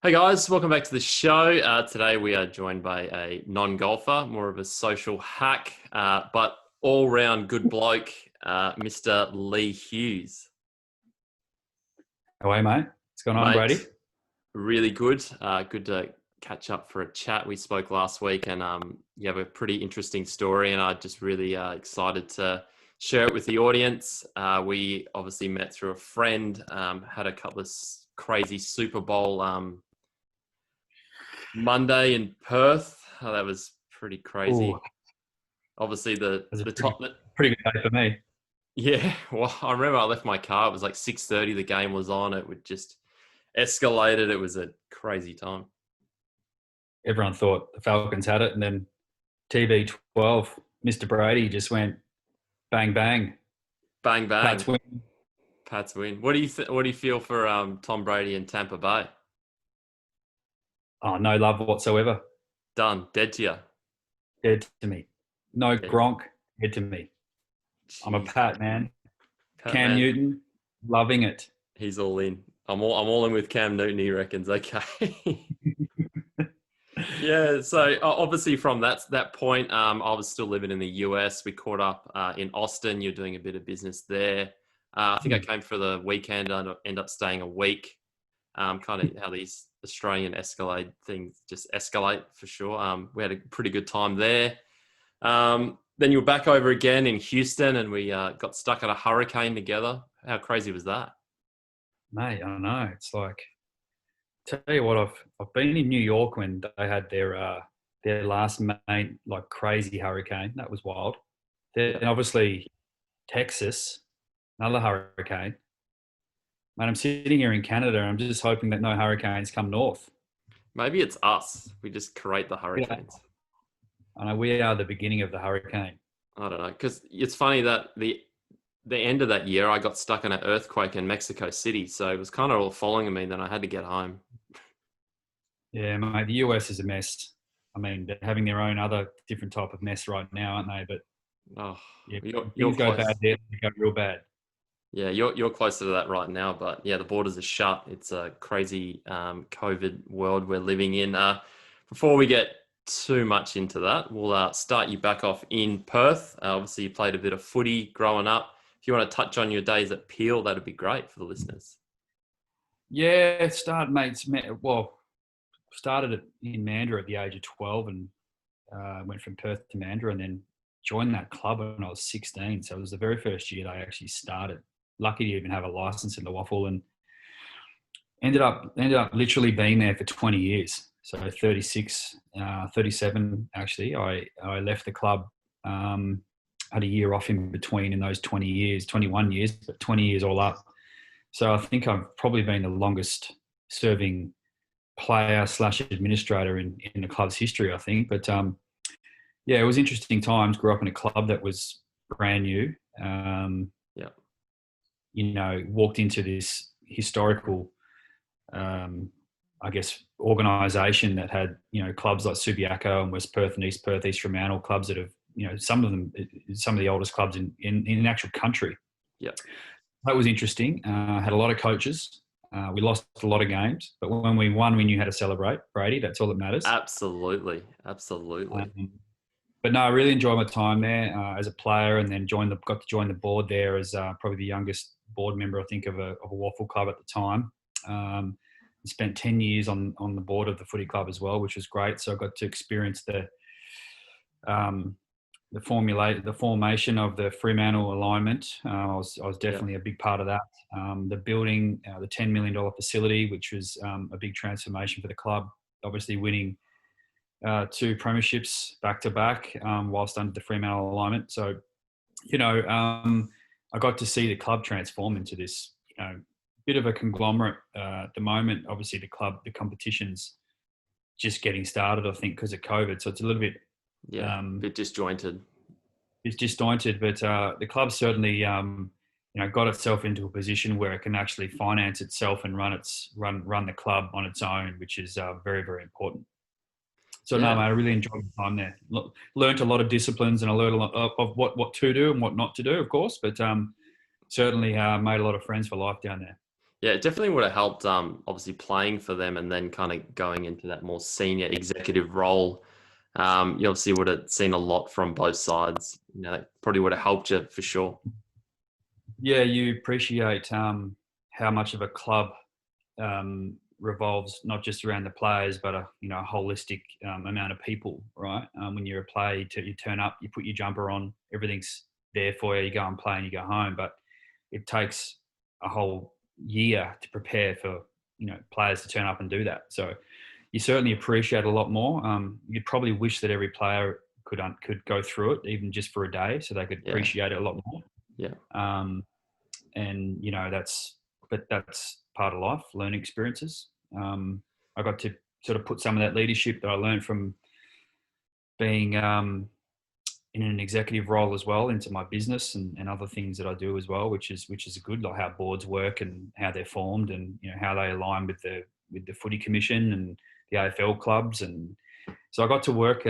Hey guys, welcome back to the show. Today we are joined by a non-golfer, more of a social hack, but all-round good bloke, Mr. Leigh Hughes. How are you, mate? What's going on, Mate, Brady? really good. Good to catch up for a chat. We spoke last week and you have a pretty interesting story and I'm just really excited to share it with the audience. We obviously met through a friend, had a couple of crazy Super Bowl Monday in Perth. Oh, that was pretty Oh, crazy. Obviously, the that's a the pretty top. pretty good day for me. Yeah, well, I remember I left my car. It was like 6:30. The game was on. It would just escalated. It was a crazy time. Everyone thought the Falcons had it, and then TB12, Mr. Brady just went bang bang. Bang Pats bang. win. Pats win. What do you feel for Tom Brady and Tampa Bay? Oh, no love whatsoever. Done. Dead to you. Dead to me. No Yeah. Gronk. Dead to me. I'm a Jeez, Pat man. Pat Cam man. Newton, loving it. He's all in. I'm all in with Cam Newton. He reckons. Okay. Yeah, so obviously from that point, I was still living in the US. We caught up in Austin. You're doing a bit of business there. I think I came for the weekend. I ended up staying a week. Kind of how these Australian Escalade things just escalate for sure. We had a pretty good time there. Then you were back over again in Houston, and we got stuck at a hurricane together. How crazy was that? Mate, I know. It's like, tell you what, I've been in New York when they had their last main like crazy hurricane. That was wild. Yeah, Then obviously Texas, another hurricane. Man, I'm sitting here in Canada and I'm just hoping that no hurricanes come north. maybe it's us. We just create the Yeah. hurricanes. I know we are the beginning of the hurricane. I don't know because it's funny that the end of that year, I got stuck in an earthquake in Mexico City. So it was kind of all following me. Then I had to get home. Yeah, mate, the US is a mess. I mean, they're having their own other different type of mess right now, aren't they? But Oh, yeah, you're when you're things go bad close. there, they go real bad. Yeah, you're closer to that right now. But yeah, the borders are shut. It's a crazy COVID world we're living in. Before we get too much into that, we'll start you back off in Perth. Obviously, you played a bit of footy growing up. If you want to touch on your days at Peel, that'd be great for the listeners. Yeah, well, started in Mandurah at the age of 12 and went from Perth to Mandurah and then joined that club when I was 16. So it was the very first year that I actually started. Lucky to even have a license in the waffle and ended up literally being there for 20 years. So 36, 37 actually. I left the club, had a year off in between in those 20 years, 21 years, but 20 years all up. So I think I've probably been the longest serving player slash administrator in the club's history, I think. But yeah, it was interesting times. Grew up in a club that was brand new. Um, Yeah, Walked into this historical, um, I guess, organisation that had clubs like Subiaco and West Perth and East Perth, East Fremantle, clubs that have some of them, some of the oldest clubs in an actual country. yeah, That was interesting. Had a lot of coaches. We lost a lot of games, but when we won, we knew how to celebrate. Brady, that's all that matters. absolutely, absolutely. Um, but no, I really enjoyed my time there as a player, and then got to join the board there as probably the youngest board member, I think, of a waffle club at the time. Spent 10 years on the board of the footy club as well, which was great. So I got to experience um, the formation of the Fremantle alignment. I was Yeah, definitely a big part of that. The building, the $10 million facility, which was a big transformation for the club. Obviously, winning two premierships back to back whilst under the Fremantle alignment. So, I got to see the club transform into this, bit of a conglomerate at the moment. Obviously, the competition's just getting started, I think, because of COVID. So it's a little bit, yeah. um, Bit disjointed. it's disjointed, but the club certainly, got itself into a position where it can actually finance itself and run the club on its own, which is very, very important. So no, Yeah, mate, I really enjoyed my time there. Learned a lot of disciplines, and I learned a lot of what to do and what not to do, of course. But certainly made a lot of friends for life down there. Yeah, it definitely would have helped. Obviously playing for them and then kind of going into that more senior executive role. You obviously would have seen a lot from both sides. You know, it probably would have helped you for sure. Yeah, you appreciate how much of a club revolves not just around the players, but a holistic amount of people, right? When you're a player, you turn up, you put your jumper on, everything's there for you. You go and play and you go home, but it takes a whole year to prepare for players to turn up and do that. So you certainly appreciate a lot more. You'd probably wish that every player could go through it, even just for a day, so they could Yeah, appreciate it a lot more. yeah, And that's part of life, learning experiences. I got to sort of put some of that leadership that I learned from being in an executive role as well into my business and other things that I do as well, which is good, like how boards work and how they're formed, and how they align with the footy commission and the AFL clubs. And so I got to work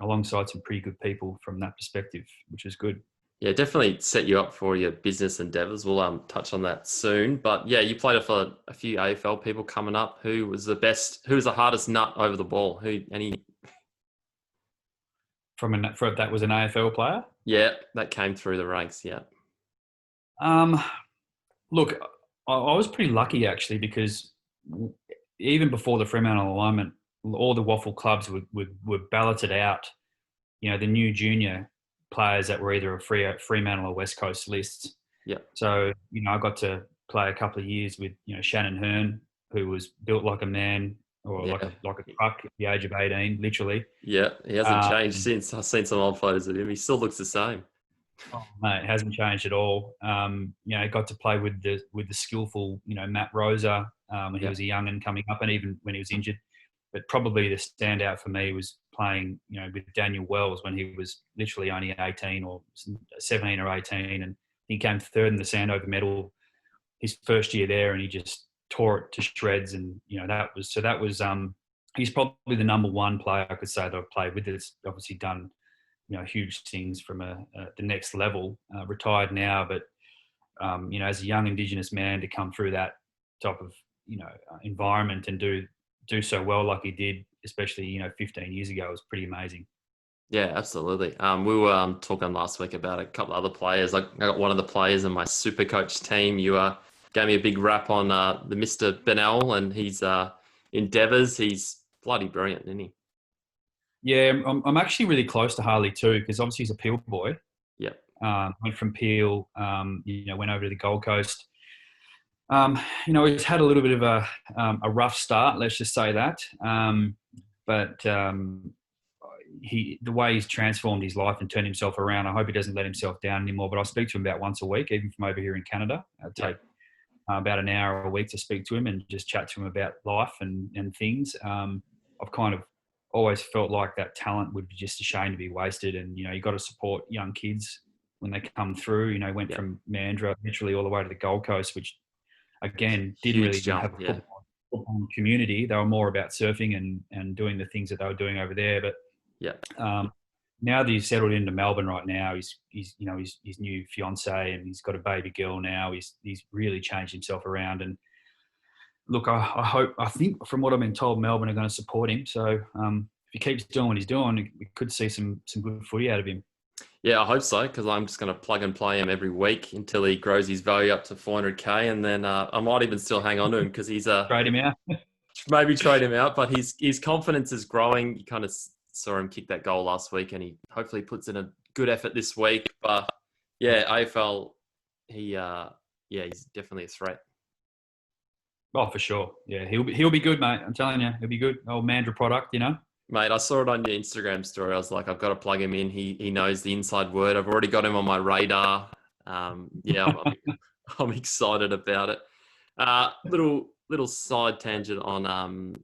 alongside some pretty good people from that perspective, which was good. yeah. Definitely set you up for your business endeavors. We'll touch on that soon. But yeah, you played for a few AFL people coming up. Who was the best? Who was the hardest nut over the ball? Who? Any? For that was an AFL player. Yeah, that came through the ranks. Yeah, Um, Look, I was pretty lucky actually, because even before the Fremantle alignment, all the waffle clubs were balloted out. The new junior players that were either a Fremantle or West Coast lists. yeah, So I got to play a couple of years with Shannon Hearn, who was built like a man, or like yeah. a truck at the age of 18, literally. Yeah, he hasn't changed Um, since. I've seen some old photos of him. He still looks the same. Oh, mate, it hasn't changed at all. Got to play with the skillful, Matt Rosa when he Yeah, was a young and coming up, and even when he was injured. But probably the standout for me was playing, with Daniel Wells when he was literally only 18 or 17 or 18, and he came third in the Sandover Medal his first year there, and he just tore it to shreds. And that was he's probably the number one player I could say that I've played with. That's obviously done huge things from the next level. Retired now, but as a young Indigenous man to come through that type of environment and do so well like he did, especially 15 years ago, was pretty amazing. yeah, absolutely. We were talking last week about a couple of other players. I got one of the players in my super coach team. You gave me a big rap on the Mr. Bernal and his endeavours. He's bloody brilliant, isn't he? Yeah, I'm actually really close to Harley too, because obviously he's a Peel boy. Yep. Went from Peel, went over to the Gold Coast. He's had a little bit of a rough start, let's just say that. But the way he's transformed his life and turned himself around, I hope he doesn't let himself down anymore. But I speak to him about once a week, even from over here in Canada. I take about an hour a week to speak to him and just chat to him about life and things. I've kind of always felt like that talent would be just a shame to be wasted. And, you got to support young kids when they come through. Went from Mandurah literally all the way to the Gold Coast, which, again, didn't really Huge jump. have a Yeah. football community. They were more about surfing and doing the things that they were doing over there. But Yeah. now that he's settled into Melbourne right now, he's his new fiance, and he's got a baby girl now. He's really changed himself around. And look, I think from what I've been told, Melbourne are going to support him. So if he keeps doing what he's doing, we could see some good footy out of him. Yeah, I hope so, because I'm just going to plug and play him every week until he grows his value up to 400k, and then I might even still hang on to him because he's Trade him out. maybe trade him out, but his confidence is growing. You kind of saw him kick that goal last week, and he hopefully puts in a good effort this week. But yeah, AFL, he's definitely a threat. Oh, for sure. Yeah, he'll be good, mate. I'm telling you, he'll be good. Old Mandurah product, Mate, I saw it on your Instagram story. I was like, I've got to plug him in. He knows the inside word. I've already got him on my radar. I'm excited about it. Little side tangent on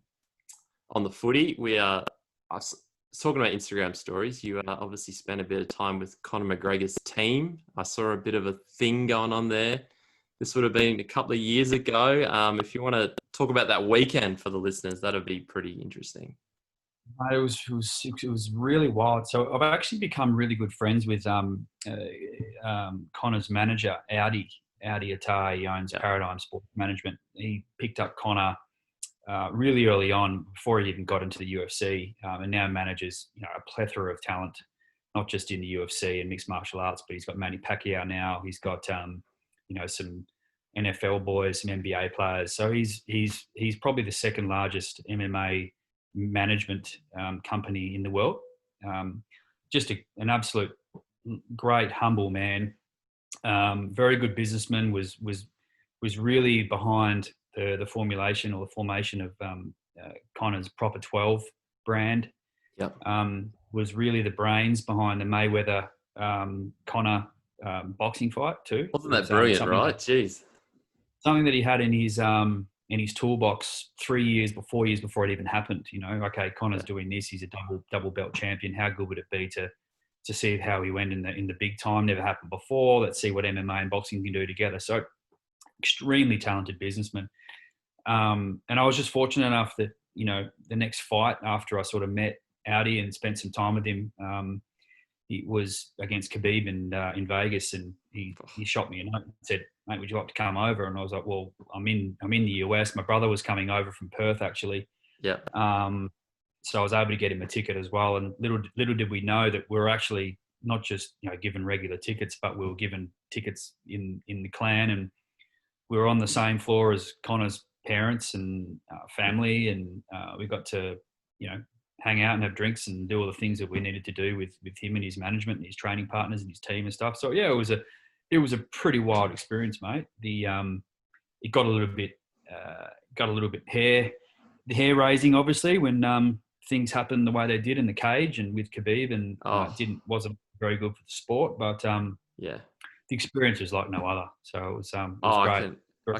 the footy. I was talking about Instagram stories. You obviously spent a bit of time with Conor McGregor's team. I saw a bit of a thing going on there. This would have been a couple of years ago. If you want to talk about that weekend for the listeners, that'd be pretty interesting. It was really wild. So I've actually become really good friends with Connor's manager, Audi. Audi Atar. He owns Yeah. Paradigm Sports Management. He picked up Conor really early on, before he even got into the UFC, and now manages a plethora of talent, not just in the UFC and mixed martial arts, but he's got Manny Pacquiao now. He's got some NFL boys, some NBA players. So he's probably the second largest MMA management company in the world. Just an absolute great, humble man. Very good businessman. Was really behind the formulation or the formation of Conor's Proper 12 brand. Yep. Was really the brains behind the Mayweather Conor boxing fight too. Wasn't that brilliant, right? Jeez. Something that he had in his toolbox 3 years before it even happened. Okay, Conor's doing this. He's a double belt champion. How good would it be to see how he went in the big time? Never happened before. Let's see what MMA and boxing can do together. So extremely talented businessman. And I was just fortunate enough that, the next fight after I sort of met Audi and spent some time with him, he was against Khabib in Vegas, and he shot me a note and said, "Mate, would you like to come over?" And I was like, "Well, I'm in the US. My brother was coming over from Perth, actually." Yeah. So I was able to get him a ticket as well. And little did we know that we were actually not just given regular tickets, but we were given tickets in the clan, and we were on the same floor as Conor's parents and family, and we got to hang out and have drinks and do all the things that we needed to do with him and his management and his training partners and his team and stuff. So yeah, it was a pretty wild experience, mate. It got a little bit hair raising, obviously, when things happened the way they did in the cage and with Khabib, and wasn't very good for the sport, but the experience was like no other. So it was great. I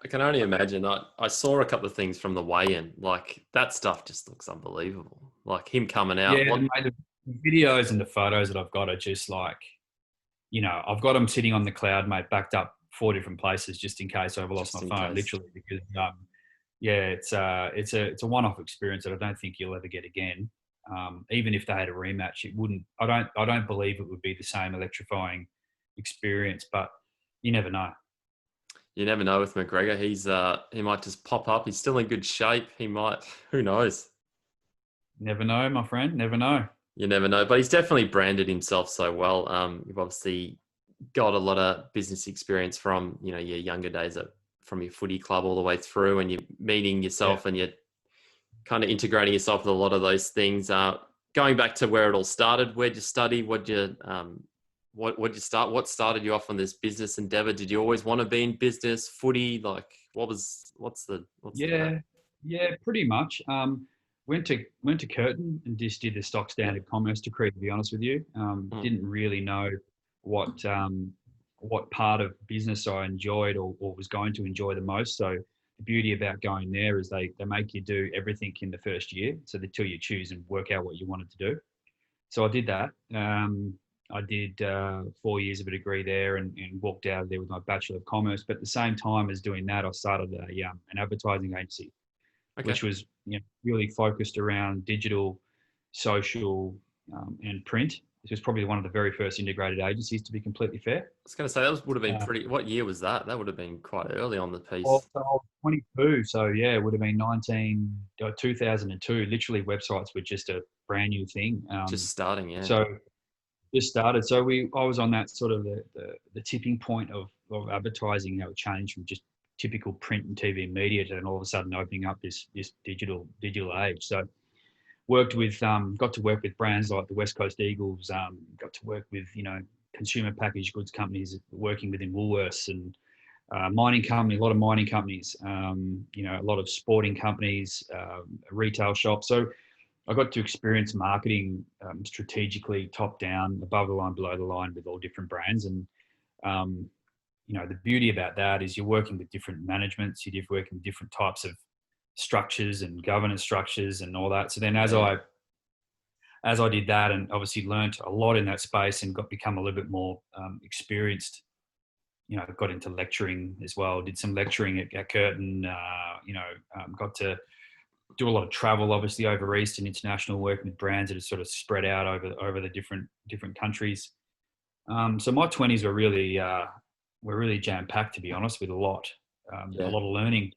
can only imagine. I saw a couple of things from the weigh-in. Like, that stuff just looks unbelievable. Like him coming out. Yeah, mate, the videos and the photos that I've got are just like, I've got them sitting on the cloud, mate, backed up 4 different places just in case I ever lost my phone, literally, because it's a one-off experience that I don't think you'll ever get again. Even if they had a rematch, it wouldn't. I don't believe it would be the same electrifying experience, but you never know. You never know with McGregor. He might just pop up. He's still in good shape. He might. Who knows? Never know, my friend. Never know. You never know. But he's definitely branded himself so well. You've obviously got a lot of business experience from your younger days from your footy club all the way through, and you're meeting yourself and you're kind of integrating yourself with a lot of those things. Going back to where it all started, where'd you study? What'd you start? What started you off on this business endeavor? Did you always want to be in business, footy? Like, pretty much. Went to Curtin and just did the stock standard commerce degree, to be honest with you. Didn't really know what part of business I enjoyed or was going to enjoy the most. So the beauty about going there is they make you do everything in the first year, so until you choose and work out what you wanted to do. So I did that. I did 4 years of a degree there and walked out of there with my Bachelor of Commerce. But at the same time as doing that, I started an advertising agency, which was really focused around digital, social, and print. It was probably one of the very first integrated agencies, to be completely fair. I was going to say, would have been pretty... What year was that? That would have been quite early on the piece. Well, so I was 22, so yeah, it would have been 2002. Literally, websites were just a brand new thing. Just starting, yeah. So just started. So I was on that sort of the tipping point of advertising. Change from just typical print and TV media to then all of a sudden opening up this digital age. So got to work with brands like the West Coast Eagles. Got to work with consumer packaged goods companies, working within Woolworths and mining company, a lot of mining companies. A lot of sporting companies, retail shops. So I got to experience marketing strategically, top down, above the line, below the line, with all different brands. And the beauty about that is you're working with different managements, you're working with different types of structures and governance structures and all that. So then as I did that, and obviously learned a lot in that space and become a little bit more experienced, got into lecturing as well, did some lecturing at Curtin, got to do a lot of travel, obviously over East and international, working with brands that are sort of spread out over the different countries. So my 20s were really were really jam packed, to be honest, with a Yeah. lot of learning.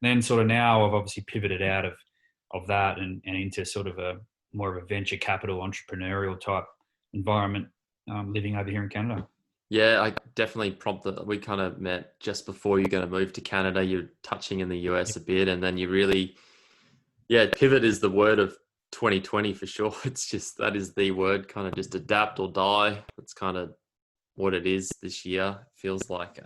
Then sort of now I've obviously pivoted out of that and into sort of a more of a venture capital entrepreneurial type environment, living over here in Canada. Yeah, I definitely prompted. We kind of met just before you're going to move to Canada. You're touching in the US a bit, and then you really, yeah, pivot is the word of 2020 for sure. It's just that is the word, kind of just adapt or die. That's kind of what it is this year. Feels like.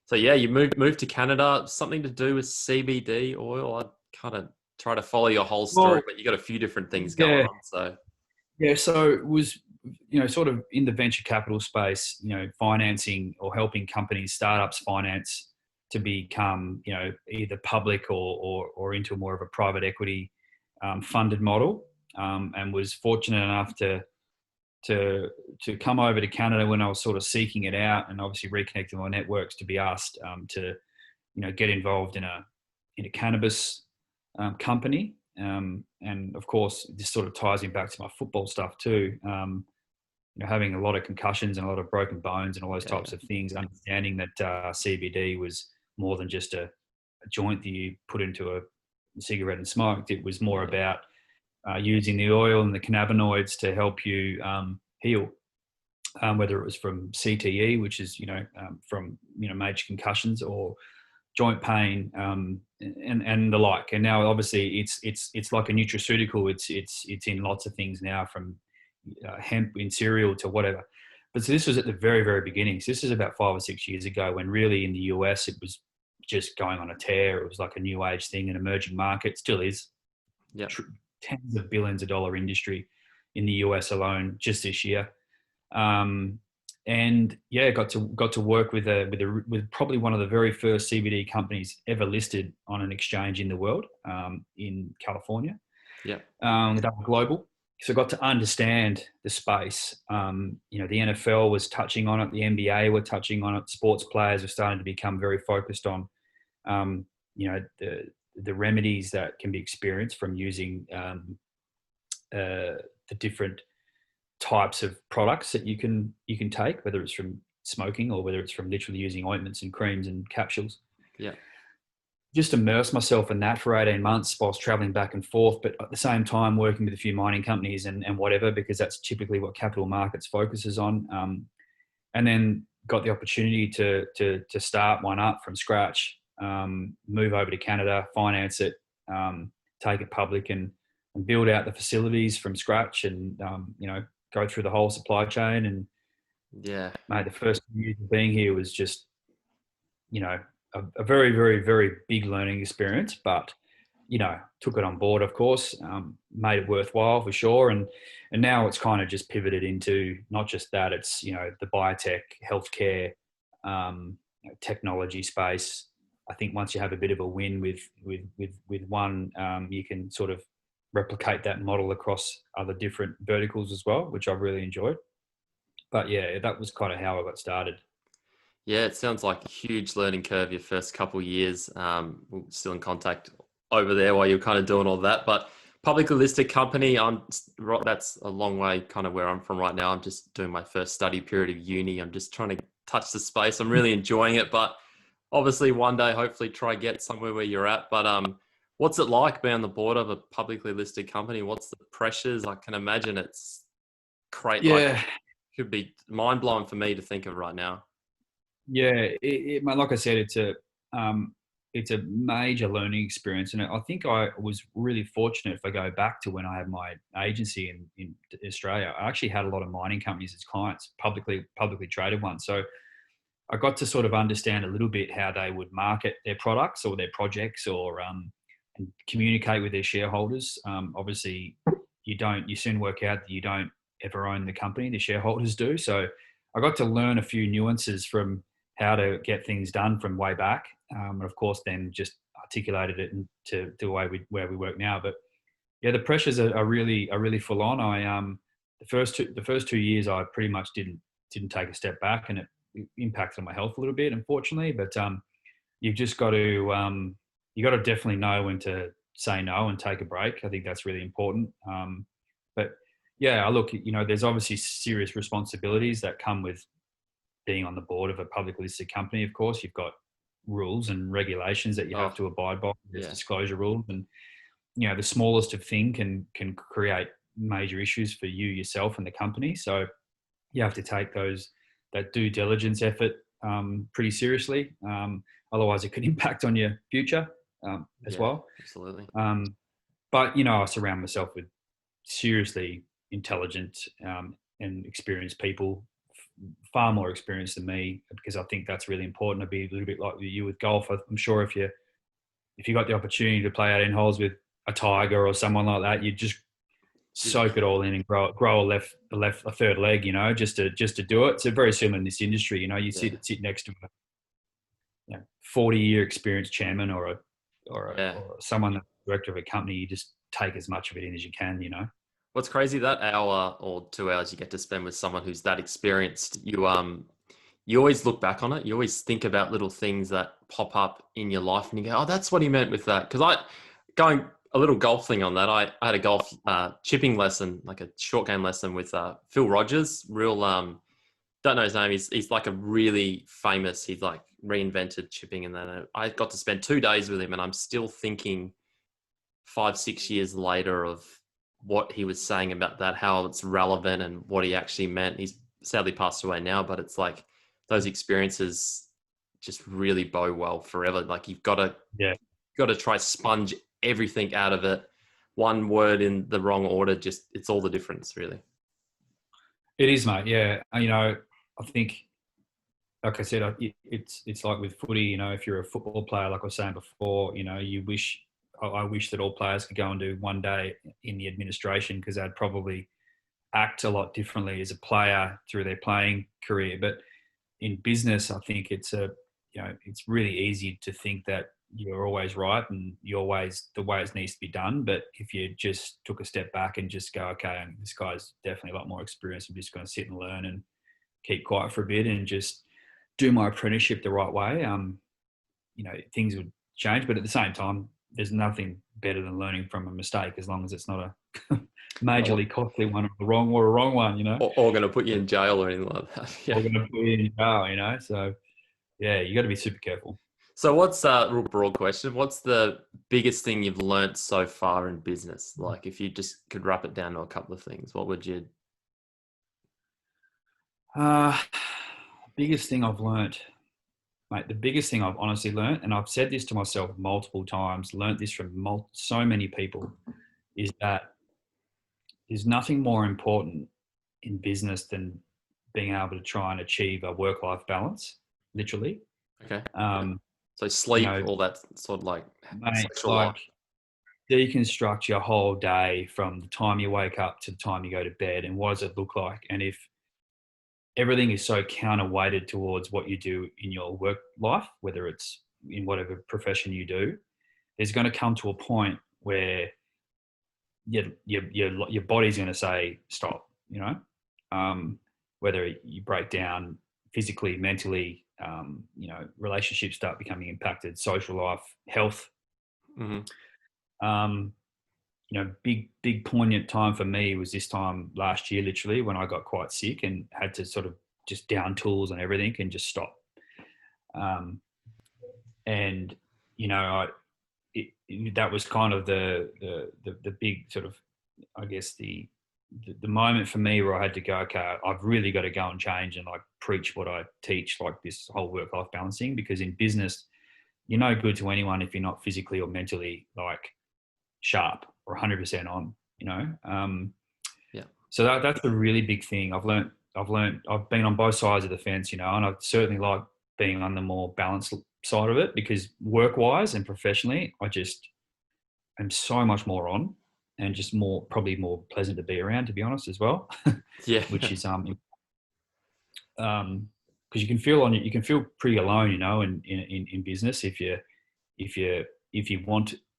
So yeah, you moved to Canada. Something to do with CBD oil. I kind of try to follow your whole story, Well, but you got a few different things going yeah, on. So yeah. So it was, sort of in the venture capital space, financing or helping companies, startups finance to become, either public or into more of a private equity funded model. And was fortunate enough to come over to Canada when I was sort of seeking it out, and obviously reconnecting my networks to be asked to get involved in a cannabis company. And of course, this sort of ties me back to my football stuff too. Having a lot of concussions and a lot of broken bones and all those yeah, types of things, understanding that CBD was more than just a joint that you put into a cigarette and smoked. It was more yeah, about using the oil and the cannabinoids to help you heal, whether it was from CTE, which is from major concussions, or joint pain, and the like. And now obviously it's like a nutraceutical. It's in lots of things now, from hemp in cereal to whatever. But so this was at the very, very beginning. So this is about 5 or 6 years ago, when really in the US it was just going on a tear. It was like a new age thing, an emerging market, still is. yeah, Tens of billions of dollar industry in the US alone just this year. Um, and yeah, got to work with probably one of the very first CBD companies ever listed on an exchange in the world, in California, yeah, global. So I got to understand the space. The NFL was touching on it, the NBA were touching on it, sports players were starting to become very focused on, the remedies that can be experienced from using the different types of products that you can take, whether it's from smoking or whether it's from literally using ointments and creams and capsules. yeah, Just immerse myself in that for 18 months whilst traveling back and forth, but at the same time working with a few mining companies and whatever, because that's typically what capital markets focuses on. And then got the opportunity to start one up from scratch, move over to Canada, finance it, take it public, and build out the facilities from scratch, and go through the whole supply chain. And yeah. mate, the first year of being here was just a very, very, very big learning experience, but took it on board, of course, made it worthwhile for sure. And now it's kind of just pivoted into not just that, it's, the biotech, healthcare, technology space. I think once you have a bit of a win with one, you can sort of replicate that model across other different verticals as well, which I've really enjoyed. But yeah, that was kind of how I got started. Yeah, it sounds like a huge learning curve your first couple of years. We're still in contact over there while you're kind of doing all that. But publicly listed company, that's a long way kind of where I'm from right now. I'm just doing my first study period of uni. I'm just trying to touch the space. I'm really enjoying it, but obviously one day hopefully try get somewhere where you're at. But what's it like being on the board of a publicly listed company? What's the pressures? I can imagine it's great. Like, Yeah, could be mind blowing for me to think of right now. yeah. Like I said, it's a major learning experience, and I think I was really fortunate. If I go back to when I had my agency in Australia, I actually had a lot of mining companies as clients, publicly traded ones. So I got to sort of understand a little bit how they would market their products or their projects, or and communicate with their shareholders. Obviously, you soon work out that you don't ever own the company; the shareholders do. So I got to learn a few nuances from how to get things done from way back, and of course, then just articulated it into the way where we work now. But yeah, the pressures are really full on. The first 2 years, I pretty much didn't take a step back, and it impacted on my health a little bit, unfortunately. But you've just got to definitely know when to say no and take a break. I think that's really important. But yeah, look, there's obviously serious responsibilities that come with being on the board of a publicly listed company, of course, you've got rules and regulations that you have to abide by. There's disclosure rules, and the smallest of thing can create major issues for you yourself and the company. So you have to take that due diligence effort pretty seriously. Otherwise, it could impact on your future as well. Absolutely. But I surround myself with seriously intelligent and experienced people, far more experienced than me, because I think that's really important. To be a little bit like you with golf. I'm sure if you got the opportunity to play 18 holes with a Tiger or someone like that, you just soak it all in and grow a third leg, just to do it. It's very similar in this industry. You sit next to a 40-year experienced chairman or someone that's director of a company. You just take as much of it in as you can. What's crazy, that hour or 2 hours you get to spend with someone who's that experienced, you always look back on it. You always think about little things that pop up in your life and you go, oh, that's what he meant with that. Because going a little golf thing on that, I had a golf chipping lesson, like a short game lesson with Phil Rogers. Don't know his name. He's like a really famous, he's like reinvented chipping. And then I got to spend 2 days with him, and I'm still thinking 5-6 years later of what he was saying about that, how it's relevant and what he actually meant. He's sadly passed away now, but it's like those experiences just really bode well forever. Like you've got to try sponge everything out of it. One word in the wrong order, it's all the difference, really. It is, mate. Yeah. I think, like I said, it's like with footy, if you're a football player, like I was saying before, I wish that all players could go and do one day in the administration, because they'd probably act a lot differently as a player through their playing career. But in business, I think it's really easy to think that you're always right and the way it needs to be done. But if you just took a step back and just go, okay, this guy's definitely a lot more experienced, I'm just going to sit and learn and keep quiet for a bit and just do my apprenticeship the right way, things would change. But at the same time, there's nothing better than learning from a mistake, as long as it's not a majorly costly one or a wrong one, Or going to put you in jail or anything like that. Yeah. Or going to put you in jail, So, yeah, you got to be super careful. So what's a real broad question? What's the biggest thing you've learnt so far in business? Like if you just could wrap it down to a couple of things, what would you? Biggest thing I've learnt, mate, the biggest thing I've honestly learnt, and I've said this to myself multiple times, learnt this from so many people, is that there's nothing more important in business than being able to try and achieve a work-life balance, literally. Okay. So sleep, all that sort of like sexual life. Deconstruct your whole day from the time you wake up to the time you go to bed, and what does it look like? And if everything is so counterweighted towards what you do in your work life, whether it's in whatever profession you do, there's going to come to a point where your body's going to say stop. Whether you break down physically, mentally, relationships start becoming impacted, social life, health. Mm-hmm. Big poignant time for me was this time last year, literally, when I got quite sick and had to sort of just down tools and everything and just stop. That was kind of the big sort of, I guess, the moment for me where I had to go, okay, I've really got to go and change and like preach what I teach, like this whole work-life balancing, because in business, you're no good to anyone if you're not physically or mentally like sharp or 100% on, So that's a really big thing. I've been on both sides of the fence, and I certainly like being on the more balanced side of it, because work-wise and professionally, I just am so much more on, and just probably more pleasant to be around, to be honest, as well. Yeah. Which is because you can feel pretty alone, in business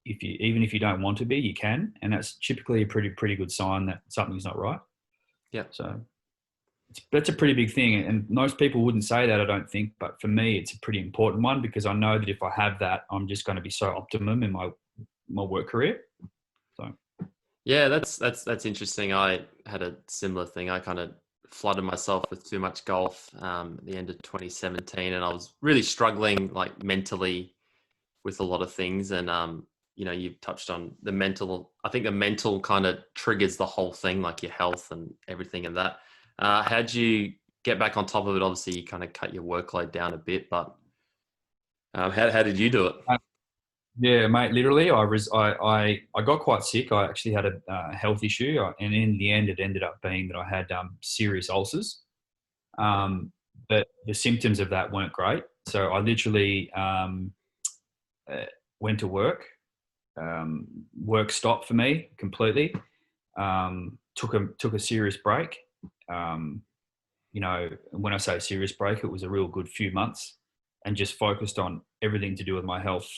even if you don't want to be, you can, and that's typically a pretty good sign that something's not right. Yeah. So that's a pretty big thing, and most people wouldn't say that, I don't think, but for me, it's a pretty important one, because I know that if I have that, I'm just going to be so optimum in my work career. So. Yeah, that's interesting. I had a similar thing. I kind of flooded myself with too much golf at the end of 2017, and I was really struggling like mentally with a lot of things. And you've touched on the mental. I think the mental kind of triggers the whole thing, like your health and everything and that. How'd you get back on top of it? Obviously, you kind of cut your workload down a bit, but how did you do it? Yeah, mate. Literally, I got quite sick. I actually had a health issue, and in the end, it ended up being that I had serious ulcers. But the symptoms of that weren't great. So I literally went to work. Work stopped for me completely. Took a serious break. When I say serious break, it was a real good few months, and just focused on everything to do with my health,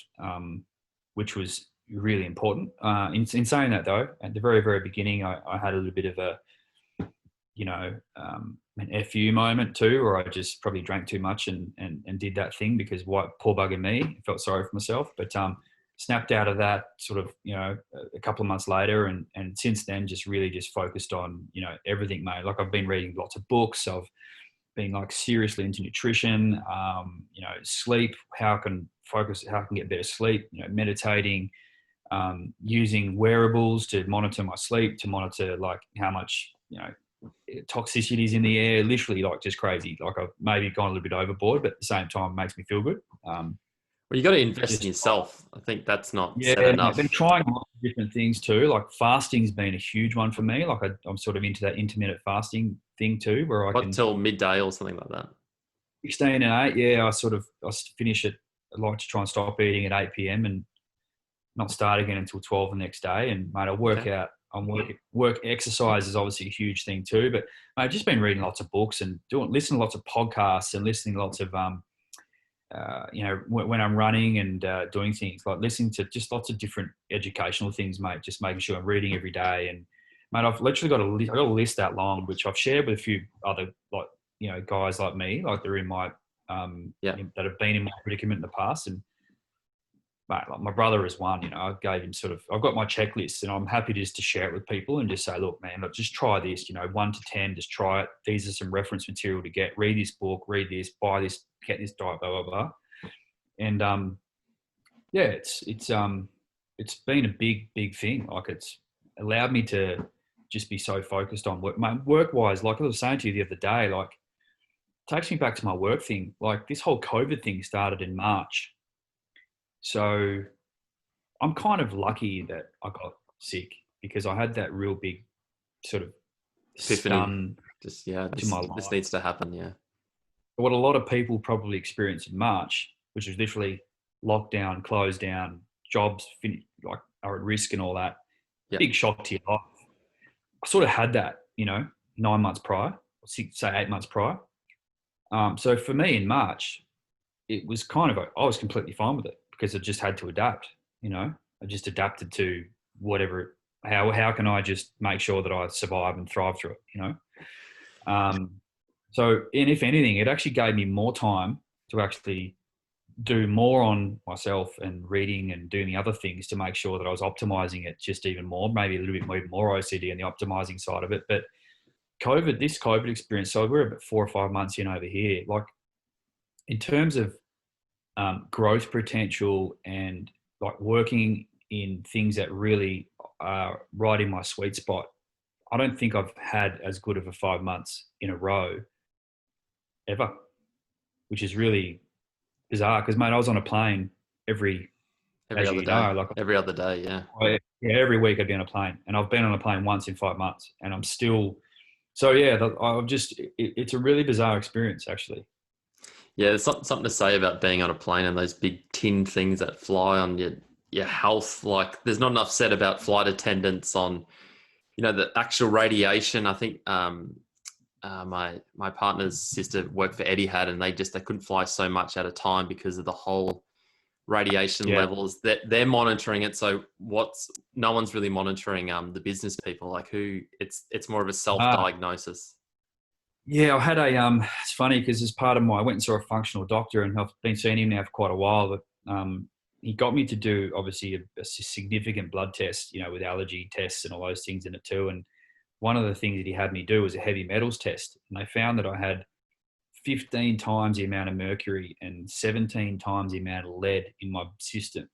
which was really important. In saying that, though, at the very, very beginning, I had a little bit of an FU moment too, where I just probably drank too much and did that thing because poor bugger me, felt sorry for myself. But snapped out of that sort of, a couple of months later, and since then just really just focused on, everything, mate. Like I've been reading lots of books. I've been like seriously into nutrition, sleep, how I can get better sleep, meditating, using wearables to monitor my sleep, to monitor like how much, toxicity is in the air, literally like just crazy. Like I've maybe gone a little bit overboard, but at the same time makes me feel good. Well, you got to invest in yourself. I think that's not said Yeah, I've enough. been trying lots of different things too. Like fasting's been a huge one for me. Like I'm sort of into that intermittent fasting thing too, where I What, can till midday or something like that? 16 and 8. Yeah, I finish it. I like to try and stop eating at 8 p.m. and not start again until 12 the next day. And mate, I work Okay. out. Work exercise is obviously a huge thing too. But mate, I've just been reading lots of books and listening to lots of podcasts and listening to lots of when I'm running and doing things, like listening to just lots of different educational things, mate. Just making sure I'm reading every day. And mate, I've literally got a list that long, which I've shared with a few other guys like me, like they're in my that have been in my predicament in the past. And mate, like my brother is one. I gave him I've got my checklist, and I'm happy just to share it with people and just say, look, man, look, just try this. 1 to 10, just try it. These are some reference material to get. Read this book. Read this. Buy this. Get this diet. Blah blah blah. And it's been a big thing. Like it's allowed me to just be so focused on work wise. Like I was saying to you the other day, like it takes me back to my work thing. Like this whole COVID thing started in March. So I'm kind of lucky that I got sick, because I had that real big sort of Epiphany. stun to my life. This needs to happen. Yeah. What a lot of people probably experienced in March, which was literally lockdown, closed down, jobs like are at risk and all that. Yeah. Big shock to your life. I sort of had that, 9 months prior, 8 months prior. So for me in March, it was kind of I was completely fine with it, because I just had to adapt. I just adapted to whatever. How can I just make sure that I survive and thrive through it? So, and if anything, it actually gave me more time to actually do more on myself and reading and doing the other things to make sure that I was optimizing it just even more, maybe a little bit more OCD on the optimizing side of it. But this COVID experience, so we're about 4 or 5 months in over here, like in terms of growth potential and like working in things that really are right in my sweet spot, I don't think I've had as good of a 5 months in a row ever, which is really bizarre. Because mate, I was on a plane every Every other day. Yeah. Every week I'd be on a plane, and I've been on a plane once in 5 months, and I'm still. So yeah, it's a really bizarre experience actually. Yeah, there's something to say about being on a plane and those big tin things that fly on your health. Like, there's not enough said about flight attendants on, the actual radiation. I think my partner's sister worked for Etihad, and they couldn't fly so much at a time because of the whole radiation levels that they're monitoring it. So no one's really monitoring the business people, like it's more of a self-diagnosis. Yeah, I had it's funny because as part of I went and saw a functional doctor, and I've been seeing him now for quite a while, but he got me to do obviously a significant blood test, with allergy tests and all those things in it too. And one of the things that he had me do was a heavy metals test. And they found that I had 15 times the amount of mercury and 17 times the amount of lead in my system.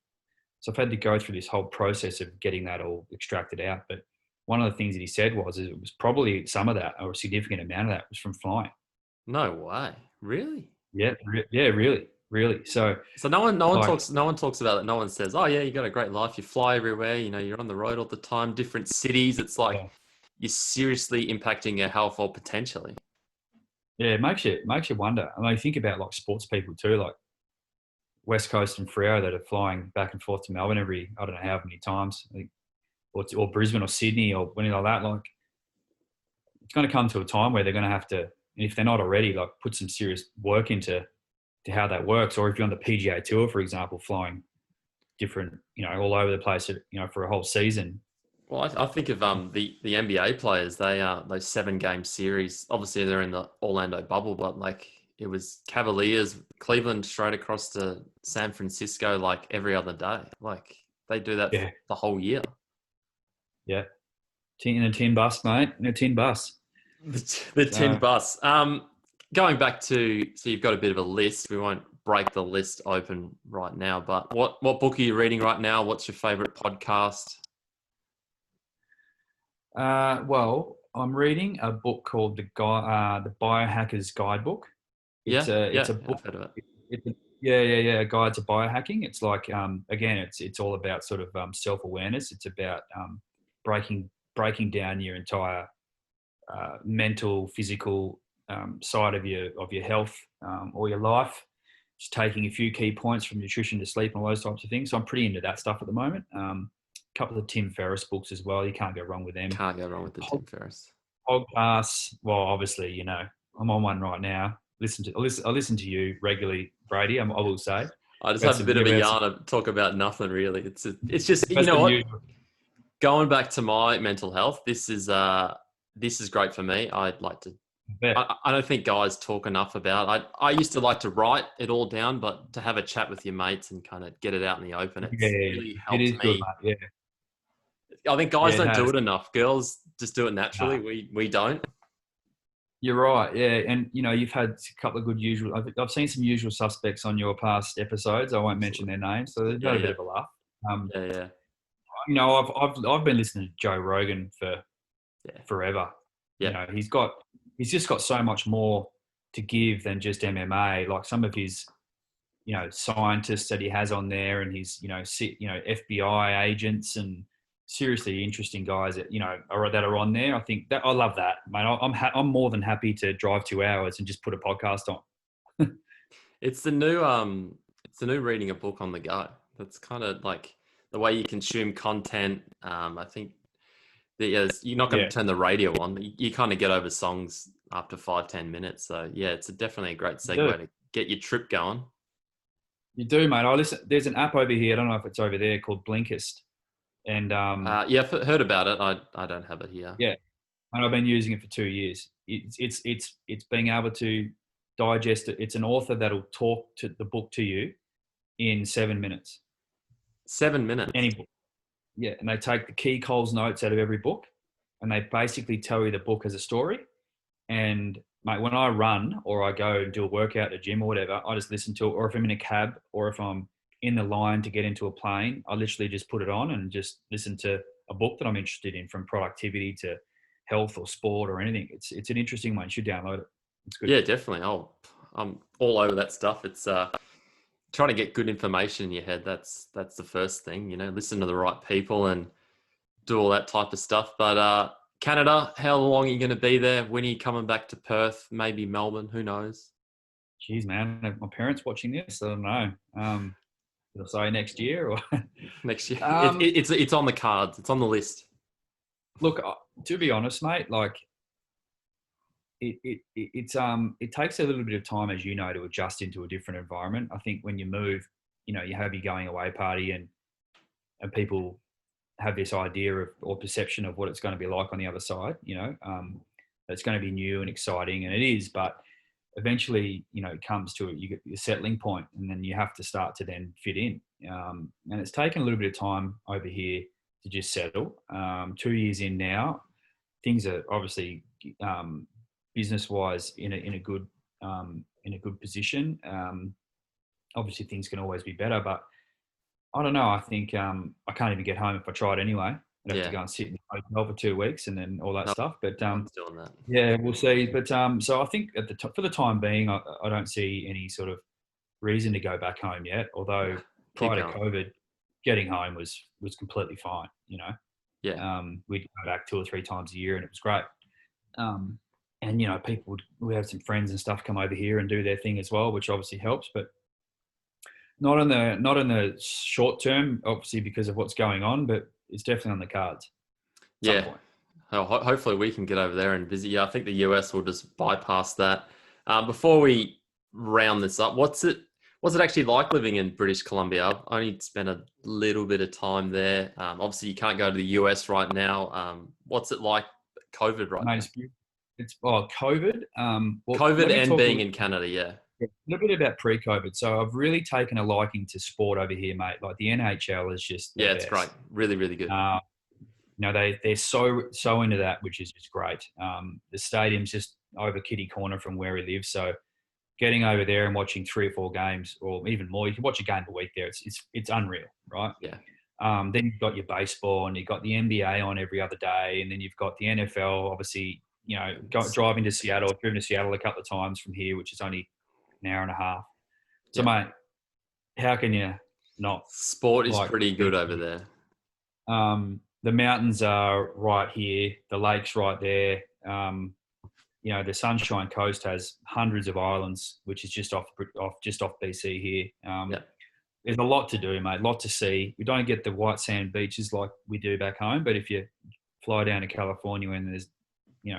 So I've had to go through this whole process of getting that all extracted out. But one of the things that he said was it was probably some of that, or a significant amount of that, was from flying. No way. Really? Yeah, really. So No one like, talks about it. No one says, "Oh yeah, you got a great life. You fly everywhere. You know, you're on the road all the time, different cities." It's like yeah, you're seriously impacting your health or potentially. it makes you wonder. And I think about like sports people too, like West Coast and Freo that are flying back and forth to Melbourne every, I don't know how many times, I think, or Brisbane or Sydney or anything like that. Like, it's going to come to a time where they're going to have to, if they're not already, like put some serious work into how that works. Or if you're on the PGA Tour, for example, flying different, all over the place, for a whole season. Well, I think of the NBA players. They those 7-game series. Obviously, they're in the Orlando bubble, but like it was Cavaliers, Cleveland, straight across to San Francisco, like every other day. Like they do that Yeah, for the whole year. yeah. In a tin bus, mate. In a tin bus. The tin bus. Going back to, so you've got a bit of a list. We won't break the list open right now, but what book are you reading right now? What's your favorite podcast? Well, I'm reading a book called the Biohacker's Guidebook. It's a book. I've heard of it. A guide to biohacking. It's like again, it's all about sort of self-awareness. It's about breaking down your entire mental, physical side of your health or your life. Just taking a few key points from nutrition to sleep and all those types of things. So I'm pretty into that stuff at the moment. A couple of Tim Ferriss books as well. You can't go wrong with them. Can't go wrong with the Tim Ferriss podcasts. Well, obviously, I'm on one right now. I listen to you regularly, Brady. I will say. I just have a bit of a yarn to talk about nothing really. It's just, you know what? Going back to my mental health, this is great for me. I'd like to. I don't think guys talk enough about. I used to like to write it all down, but to have a chat with your mates and kind of get it out in the open, it's really helped me. Good, mate. Yeah. I think guys don't do it enough. Girls just do it naturally. No. We don't. You're right, yeah, and you've had a couple of good usual. I've seen some usual suspects on your past episodes. I won't mention their names, so they've got a bit of a laugh. I've been listening to Joe Rogan for forever. Yeah, he's just got so much more to give than just MMA. Like some of his, scientists that he has on there, and his, FBI agents and seriously interesting guys that that are on there. I think that I love that, mate. I'm more than happy to drive 2 hours and just put a podcast on. It's the new reading a book on the go. That's kind of like the way you consume content. I think that you're not going to turn the radio on. You kind of get over songs after 5-10 minutes. So yeah, it's definitely a great segue to get your trip going. You do, mate. I listen. There's an app over here. I don't know if it's over there, called Blinkist. And I've heard about it. I don't have it here. Yeah, and I've been using it for 2 years. It's being able to digest it. It's an author that'll talk to the book to you in 7 minutes. 7 minutes. Any book. Yeah, and they take the key Coles notes out of every book, and they basically tell you the book as a story. And mate, when I run or I go and do a workout at a gym or whatever, I just listen to it. Or if I'm in a cab, or if I'm in the line to get into a plane, I literally just put it on and just listen to a book that I'm interested in, from productivity to health or sport or anything. It's an interesting one. You should download it. It's good. Yeah, definitely. I'm all over that stuff. It's trying to get good information in your head. That's the first thing, listen to the right people and do all that type of stuff. But Canada, how long are you going to be there? When are you coming back to Perth? Maybe Melbourne? Who knows? Jeez, man. Are my parents watching this? I don't know. Did I say next year or next year? It's on the cards. It's on the list. Look, to be honest, mate, like it takes a little bit of time, as to adjust into a different environment. I think when you move, you have your going away party and people have this idea of, or perception of, what it's going to be like on the other side. It's going to be new and exciting, and it is, but eventually, it comes to it. You get your settling point, and then you have to start to then fit in. And it's taken a little bit of time over here to just settle. 2 years in now, things are obviously business wise in a good position. Obviously, things can always be better, but I don't know. I think I can't even get home if I tried anyway. I'd have to go and sit in the hotel for 2 weeks and then all that No, stuff. But I'm doing that. yeah, we'll see. But so I think for the time being, I don't see any sort of reason to go back home yet. Although Keep prior to going. COVID, getting home was completely fine. Yeah. We'd go back 2 or 3 times a year, and it was great. And we have some friends and stuff come over here and do their thing as well, which obviously helps. But not in the short term, obviously because of what's going on. But it's definitely on the cards. At some point. Hopefully we can get over there and visit. Yeah, I think the US will just bypass that. Before we round this up, what's it actually like living in British Columbia? I've only spent a little bit of time there. Obviously, you can't go to the US right now. What's it like, COVID right now? It's COVID. COVID and being in Canada, yeah. A little bit about pre-COVID. So I've really taken a liking to sport over here, mate. Like the NHL is just it's great. Really, really good. They're so into that, which is just great. The stadium's just over kitty corner from where we live, so getting over there and watching 3 or 4 games, or even more, you can watch a game a week there. It's unreal, right? Yeah. Then you've got your baseball, and you've got the NBA on every other day, and then you've got the NFL. Obviously, driving to Seattle. I've driven to Seattle a couple of times from here, which is only an hour and a half. So, mate, how can you not? Sport is pretty good over there. The mountains are right here. The lake's right there. The Sunshine Coast has hundreds of islands, which is just off BC here. There's a lot to do, mate. A lot to see. We don't get the white sand beaches like we do back home, but if you fly down to California when there's,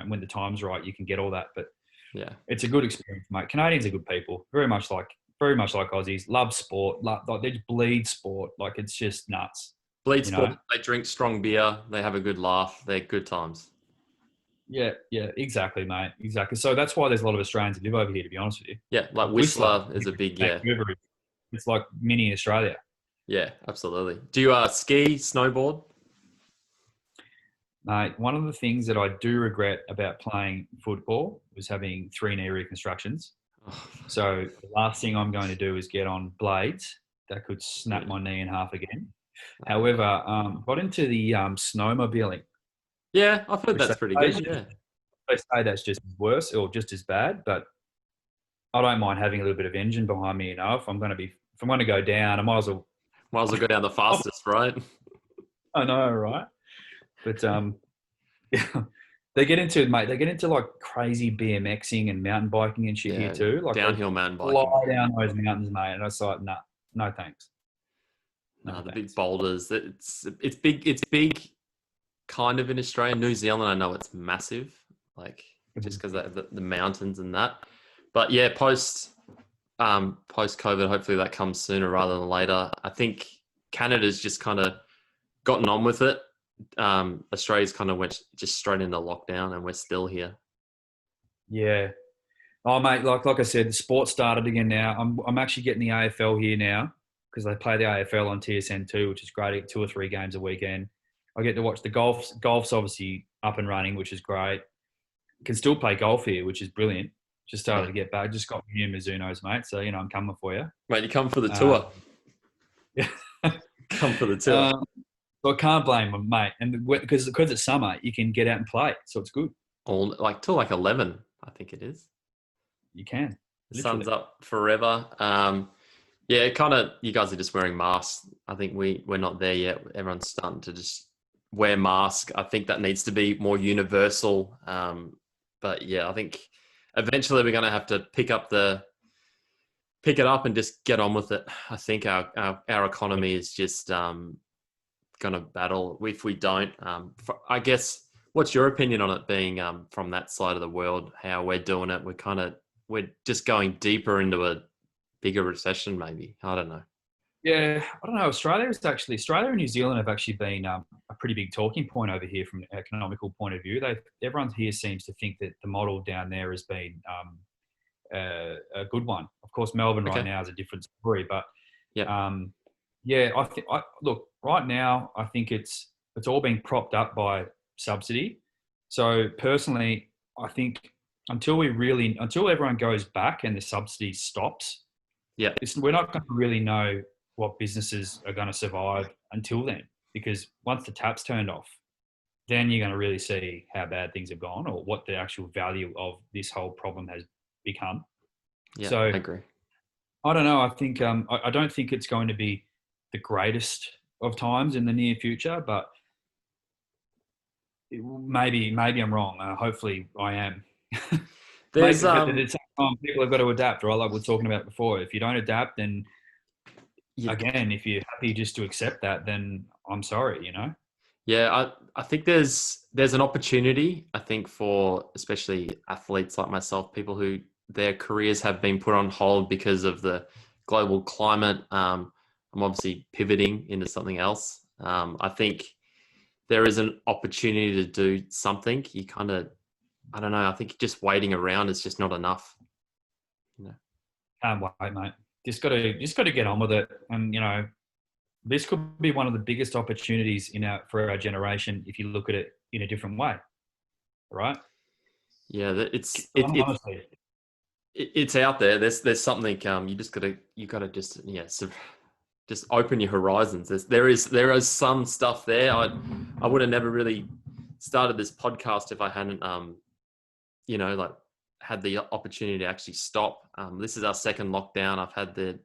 when the time's right, you can get all that. But it's a good experience, mate. Canadians are good people, very much like Aussies. Love sport. They just bleed sport. Like it's just nuts. Bleed sport. They drink strong beer. They have a good laugh. They're good times. Yeah, exactly, mate. Exactly. So that's why there's a lot of Australians that live over here, to be honest with you. Yeah, like Whistler is a big, It's like mini Australia. Yeah, absolutely. Do you ski, snowboard? Mate, one of the things that I do regret about playing football was having 3 knee reconstructions. So the last thing I'm going to do is get on blades that could snap my knee in half again. However, got into the snowmobiling. Yeah, I've heard that's pretty good. Yeah, they say that's just worse or just as bad, but I don't mind having a little bit of engine behind me. If I'm going to go down, I might as well go down the fastest, right? I know, right? But they get into like crazy BMXing and mountain biking and shit here too. Like downhill mountain biking. Fly down those mountains, mate. And I was like, no thanks. No, the big boulders. It's big. It's big, kind of in Australia. New Zealand, I know it's massive, like just because the mountains and that. But yeah, post COVID, hopefully that comes sooner rather than later. I think Canada's just kind of gotten on with it. Australia's kind of went just straight into lockdown, and we're still here. Yeah. Oh, mate, like I said, the sport started again now. I'm actually getting the AFL here now because they play the AFL on TSN2, which is great. I get 2 or 3 games a weekend. I get to watch the golf. Golf's obviously up and running, which is great. Can still play golf here, which is brilliant. Just started to get back. Just got new Mizuno's, mate. So, I'm coming for you. Mate, you come for the tour. Yeah. Come for the tour. So I can't blame them, mate. And because it's summer, you can get out and play. So it's good. Till 11, I think it is. You can. The sun's up forever. Kind of, you guys are just wearing masks. I think we're not there yet. Everyone's starting to just wear masks. I think that needs to be more universal. But yeah, I think eventually we're going to have to pick it up and just get on with it. I think our economy is just going to battle if we don't. I guess, what's your opinion on it being from that side of the world, how we're doing it? We're just going deeper into a bigger recession, maybe. I don't know. Yeah, I don't know. Australia and New Zealand have actually been a pretty big talking point over here from an economical point of view. Everyone here seems to think that the model down there has been a good one. Of course, Melbourne right now is a different story, but look, right now I think it's all being propped up by subsidy. So personally, I think until everyone goes back and the subsidy stops, Yeah. we're not going to really know what businesses are going to survive until then. Because once the tap's turned off, then you're going to really see how bad things have gone or what the actual value of this whole problem has become. Yeah, So I agree. I don't know. I think I don't think it's going to be the greatest of times in the near future, but maybe I'm wrong. Hopefully, I am. Mate, There's but at the same time, people have got to adapt, right? Like we were talking about before. If you don't adapt, then you, again, if you're happy just to accept that, then I'm sorry, yeah, I think there's an opportunity, I think, for especially athletes like myself, people who their careers have been put on hold because of the global climate. I'm obviously pivoting into something else. I think there is an opportunity to do something. You kind of, I don't know. I think just waiting around is just not enough. You know? Can't wait, mate. Just got to get on with it, and this could be one of the biggest opportunities for our generation if you look at it in a different way, right? Yeah, Honestly, it's out there. There's something. You gotta just just open your horizons. There is some stuff there. I would have never really started this podcast if I hadn't like had the opportunity to actually stop. This is our second lockdown. I've had the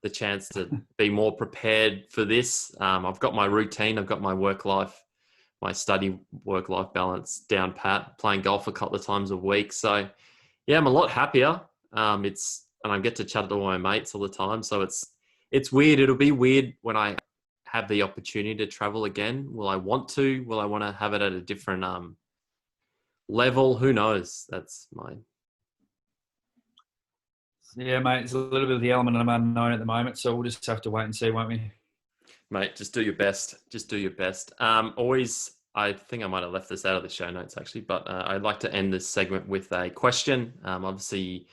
chance to be more prepared for this. I've got my routine. I've got my study work life balance down pat. Playing golf a couple of times a week. So yeah, I'm a lot happier. And I get to chat to all my mates all the time. So it's weird. It'll be weird when I have the opportunity to travel again. Will I want to? Will I want to have it at a different level? Who knows? That's mine. yeah, mate. It's a little bit of the element of unknown at the moment, so we'll just have to wait and see, won't we? Mate, just do your best. Just do your best. Always, I think I might have left this out of the show notes actually, but I'd like to end this segment with a question. Obviously,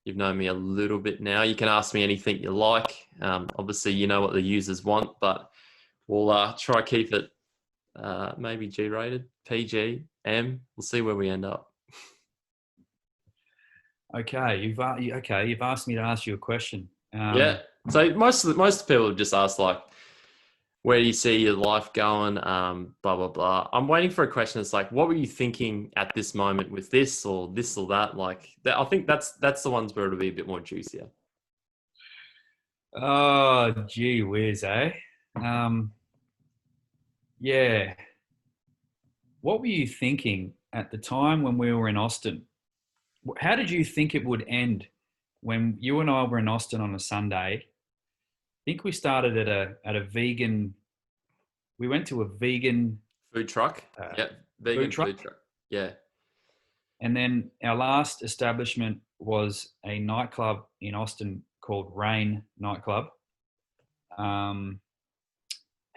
you've known me a little bit now. You can ask me anything you like. Obviously, you know what the users want, but we'll try keep it maybe G-rated, PG, M. We'll see where we end up. Okay, you've asked me to ask you a question. Yeah. So most people just ask like, where do you see your life going? Blah, blah, blah. I'm waiting for a question that's like, what were you thinking at this moment with this or that? Like, I think that's the ones where it'll be a bit more juicier. Oh, gee whiz, eh? Yeah. What were you thinking at the time when we were in Austin? How did you think it would end when you and I were in Austin on a Sunday? I think we started at a vegan. We went to a vegan Food truck. Yep. Vegan food truck. Yeah. And then our last establishment was a nightclub in Austin called Rain Nightclub. How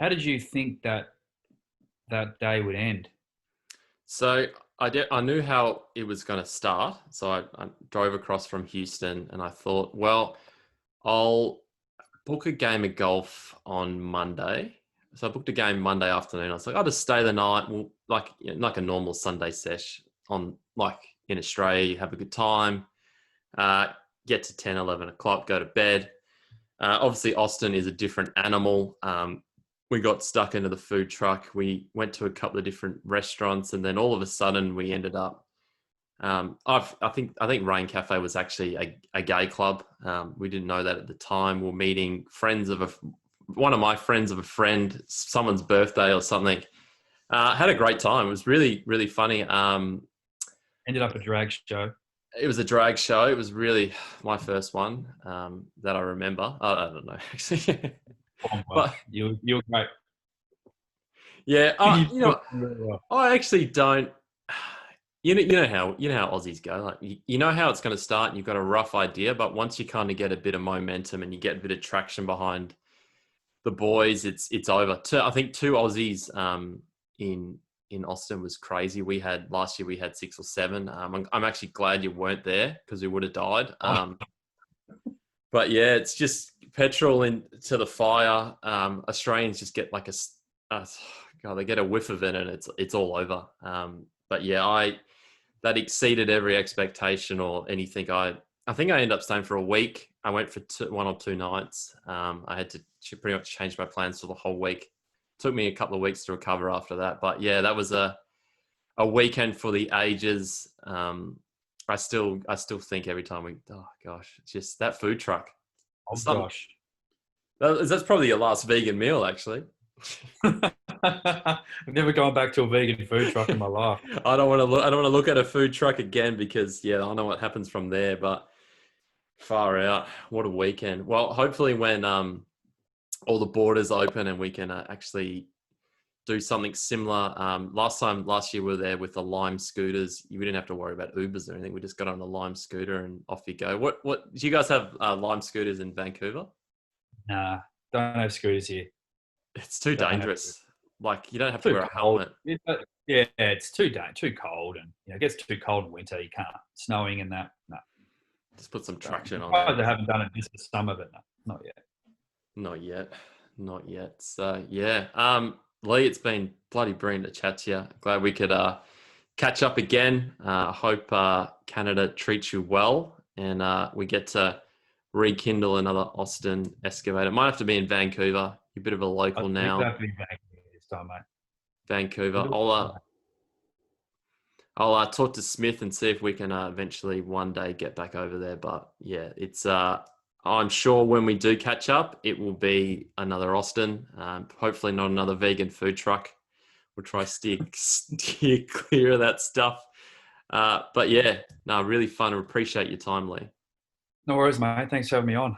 did you think that day would end? So I knew how it was going to start. So I drove across from Houston and I thought, well, I'll book a game of golf on Monday. So I booked a game Monday afternoon. I was like, I'll just stay the night. We'll like a normal Sunday sesh on like in Australia, you have a good time, get to 10, 11 o'clock, go to bed. Obviously Austin is a different animal. We got stuck into the food truck. We went to a couple of different restaurants and then all of a sudden we ended up, I think Rain Cafe was actually a gay club. We didn't know that at the time. We're meeting friends of one of my friends of a friend, someone's birthday or something. Had a great time. It was really, really funny. Ended up a drag show. It was a drag show. It was really my first one that I remember. I don't know, actually. But you're great. Yeah, I actually don't. You know how Aussies go. Like you know how it's going to start, and you've got a rough idea. But once you kind of get a bit of momentum and you get a bit of traction behind the boys, it's over. I think two Aussies in Austin was crazy. Last year we had 6 or 7. I'm actually glad you weren't there because we would have died. But yeah, it's just petrol into the fire. Australians just get like God, they get a whiff of it and it's all over. but yeah, that exceeded every expectation or anything. I think I ended up staying for a week. I went for 1 or 2 nights. I had to pretty much change my plans for the whole week. Took me a couple of weeks to recover after that, but yeah, that was a weekend for the ages. I still think every time oh gosh, it's just that food truck. Oh gosh. That's probably your last vegan meal, actually. I've never gone back to a vegan food truck in my life. I don't want to look at a food truck again because I know what happens from there. But far out, what a weekend. Well, hopefully when all the borders open and we can actually do something similar. Last year we were there with the Lime scooters. You didn't have to worry about Ubers or anything. We just got on a Lime scooter and off you go. What do you guys have Lime scooters in Vancouver? Nah, don't have scooters here. It's too dangerous. Like you don't have to Too wear a cold. helmet. Yeah, it's too cold, and it gets too cold in winter. You can't. Snowing and that. No. Just put some traction on I it. haven't done it this summer, but no, not yet. Not yet. So yeah. Leigh, it's been bloody brilliant to chat to you. Glad we could catch up again. Hope Canada treats you well and we get to rekindle another Austin excavator. It might have to be in Vancouver. You're a bit of a local now. Have to be Vancouver this time, mate. Vancouver. I'll talk to Smith and see if we can eventually one day get back over there. But yeah, it's I'm sure when we do catch up, it will be another Austin. Hopefully not another vegan food truck. We'll try steer clear of that stuff. But yeah, no, really fun. I appreciate your time, Leigh. No worries, mate. Thanks for having me on.